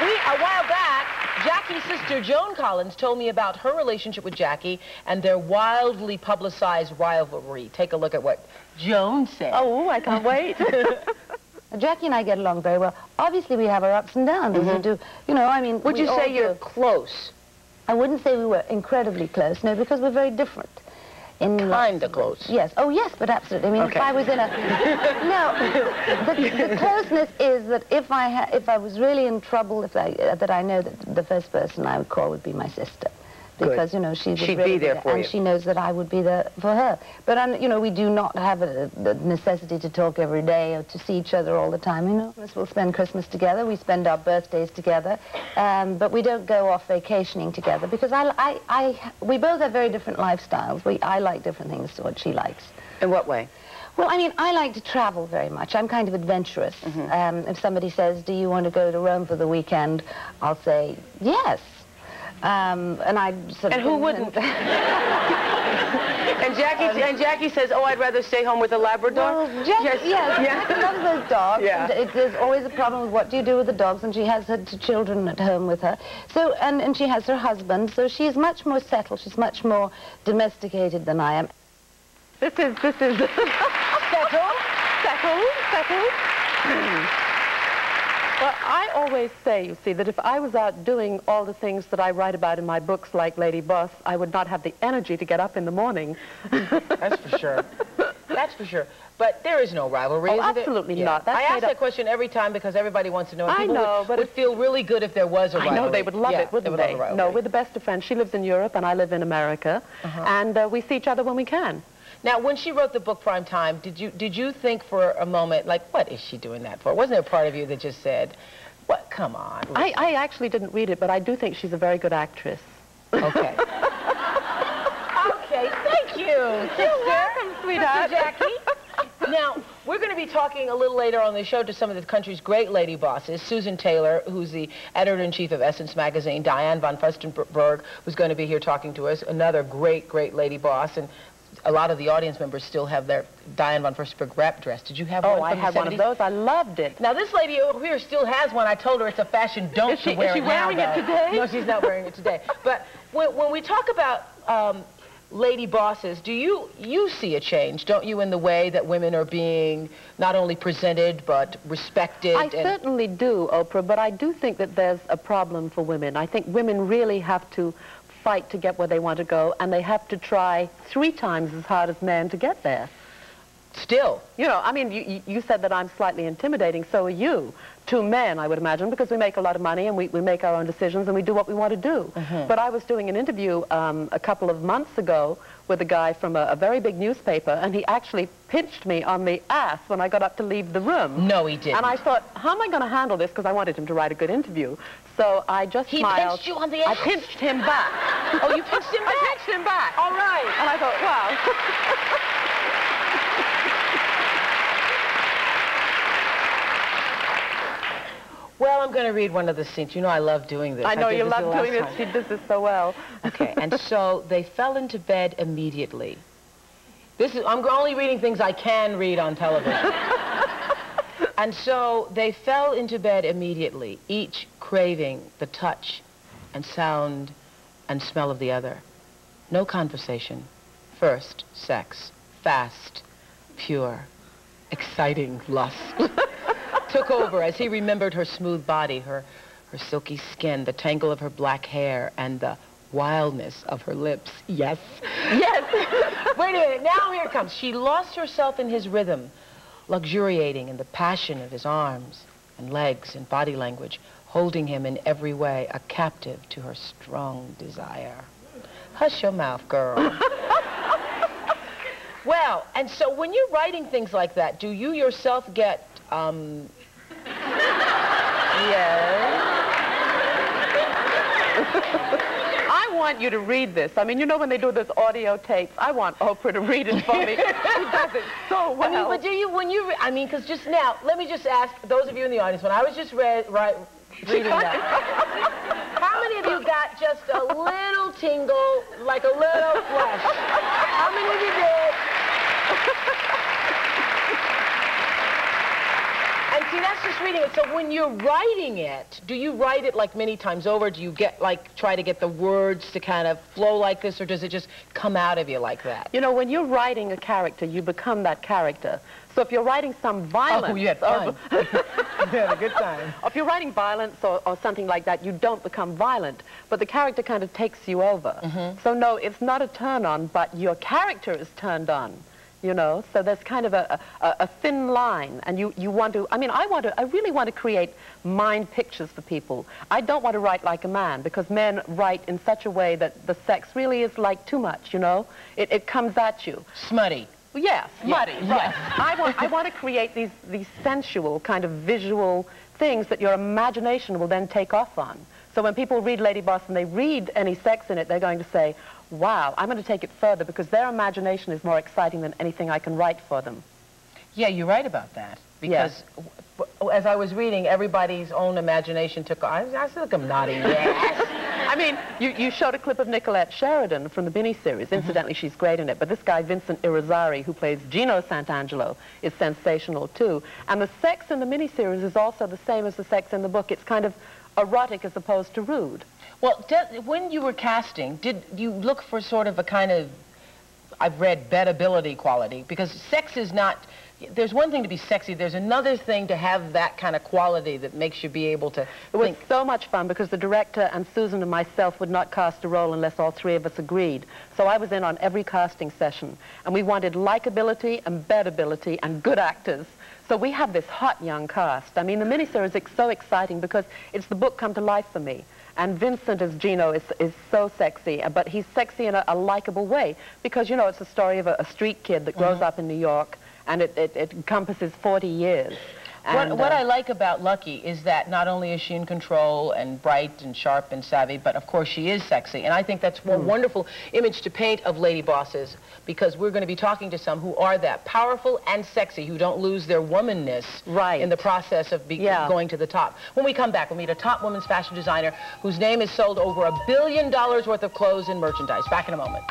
A while back, Jackie's sister Joan Collins told me about her relationship with Jackie and their wildly publicized rivalry. Take a look at what Joan said. Oh, I can't wait. Jackie and I get along very well. Obviously, we have our ups and downs, as we do. You know, I mean... Would you say you're close? I wouldn't say we were incredibly close, no, because we're very different. Kind of close. Yes. Oh, yes, but absolutely. I mean, okay. If I was in a... No, the closeness is that if I was really in trouble, that I know that the first person I would call would be my sister. Because, you know, she'd be there for you. And she knows that I would be there for her. But, you know, we do not have the necessity to talk every day or to see each other all the time, you know. We'll spend Christmas together, we spend our birthdays together, but we don't go off vacationing together because we both have very different lifestyles. I like different things to what she likes. In what way? Well, I mean, I like to travel very much. I'm kind of adventurous. If somebody says, do you want to go to Rome for the weekend, I'll say, yes. And I sort of... And who wouldn't? And Jackie says, oh, I'd rather stay home with a Labrador? Well, Jackie loves those dogs. Yeah. And there's always a problem with what do you do with the dogs, and she has her children at home with her. So, and she has her husband, so she's much more settled. She's much more domesticated than I am. This is... Settled? Well, I always say, you see, that if I was out doing all the things that I write about in my books, like Lady Boss, I would not have the energy to get up in the morning. That's for sure. That's for sure. But there is no rivalry, oh, is it? Absolutely not. I ask that question every time because everybody wants to know. And people would feel really good if there was a rivalry. I know, they would love it, wouldn't they? No, we're the best of friends. She lives in Europe and I live in America. And we see each other when we can. Now, when she wrote the book Prime Time, did you think for a moment, like, what is she doing that for? Wasn't there a part of you that just said, what, come on? I actually didn't read it, but I do think she's a very good actress. Okay. Okay, thank you. You're welcome, sweetheart. Jackie. Now, we're going to be talking a little later on the show to some of the country's great lady bosses. Susan Taylor, who's the editor-in-chief of Essence magazine, Diane von Furstenberg, who's going to be here talking to us, another great, great lady boss. And a lot of the audience members still have their Diane von Furstenberg wrap dress. Did you have one from the 70s? I had one of those. I loved it. Now, this lady over here still has one. I told her it's a fashion don't to wear it now, Is she wearing it today? No, she's not wearing it today. But when we talk about lady bosses, do you see a change, don't you, in the way that women are being not only presented but respected? I certainly do, Oprah, but I do think that there's a problem for women. I think women really have to fight to get where they want to go, and they have to try 3 times as hard as men to get there. Still. You know, I mean, you said that I'm slightly intimidating, so are you. To men, I would imagine, because we make a lot of money and we make our own decisions and we do what we want to do. But I was doing an interview a couple of months ago with a guy from a very big newspaper, and he actually pinched me on the ass when I got up to leave the room. No, he didn't. And I thought, how am I going to handle this? Because I wanted him to write a good interview. So I just smiled. He pinched you on the ass? I pinched him back. Oh, you pinched him back? I pinched him back. All right. And I thought, wow. Well, I'm going to read one of the scenes. You know I love doing this. I know you love doing this. She does this so well. Okay, and so they fell into bed immediately. I'm only reading things I can read on television. And so they fell into bed immediately, each craving the touch and sound and smell of the other. No conversation. First, sex. Fast, pure, exciting lust. Took over as he remembered her smooth body, her silky skin, the tangle of her black hair, and the wildness of her lips. Yes. Yes. Wait a minute. Now here it comes. She lost herself in his rhythm, luxuriating in the passion of his arms and legs and body language, holding him in every way, a captive to her strong desire. Hush your mouth, girl. Well, and so when you're writing things like that, do you yourself get, yes? I want you to read this. I mean, you know when they do those audio tapes, I want Oprah to read it for me. She does it so well. I mean, but do you, I mean, because just now, let me just ask those of you in the audience, when I was just reading that, how many of you got just a little tingle, like a little flush? How many of you did? And See, that's just reading it. So when you're writing it, do you write it like many times over? Do you get like try to get the words to kind of flow like this, or does it just come out of you like that? You know, when you're writing a character, you become that character. So if you're writing some violence... Oh, you had fun. You had a good time. If you're writing violence or something like that, you don't become violent, but the character kind of takes you over. So no, it's not a turn-on, but your character is turned on, you know? So there's kind of a thin line, and you want to... I mean, I really want to create mind pictures for people. I don't want to write like a man, because men write in such a way that the sex really is like too much, you know? It comes at you. Smutty. Yes, muddy, right. Yes. I want to create these sensual kind of visual things that your imagination will then take off on. So when people read Lady Boss and they read any sex in it, they're going to say, wow, I'm going to take it further, because their imagination is more exciting than anything I can write for them. Yeah, you're right about that. Because as I was reading, everybody's own imagination took... I said, look, I'm nodding, yes. I mean, you showed a clip of Nicolette Sheridan from the miniseries. Incidentally, she's great in it. But this guy, Vincent Irizarry, who plays Gino Santangelo, is sensational, too. And the sex in the miniseries is also the same as the sex in the book. It's kind of erotic as opposed to rude. Well, when you were casting, did you look for sort of a kind of, I've read, bettability quality? Because sex is not... There's one thing to be sexy. There's another thing to have that kind of quality that makes you be able to It was so much fun, because the director and Susan and myself would not cast a role unless all three of us agreed. So I was in on every casting session, and we wanted likability and bettability and good actors. So we have this hot young cast. I mean, the miniseries is so exciting because it's the book come to life for me. And Vincent as Gino is so sexy, but he's sexy in a likable way, because, you know, it's a story of a street kid that grows up in New York, and it encompasses 40 years. And, what I like about Lucky is that not only is she in control and bright and sharp and savvy, but of course she is sexy. And I think that's a wonderful image to paint of lady bosses, because we're going to be talking to some who are that powerful and sexy, who don't lose their womanness in the process of going to the top. When we come back, we'll meet a top women's fashion designer whose name has sold over $1 billion worth of clothes and merchandise. Back in a moment.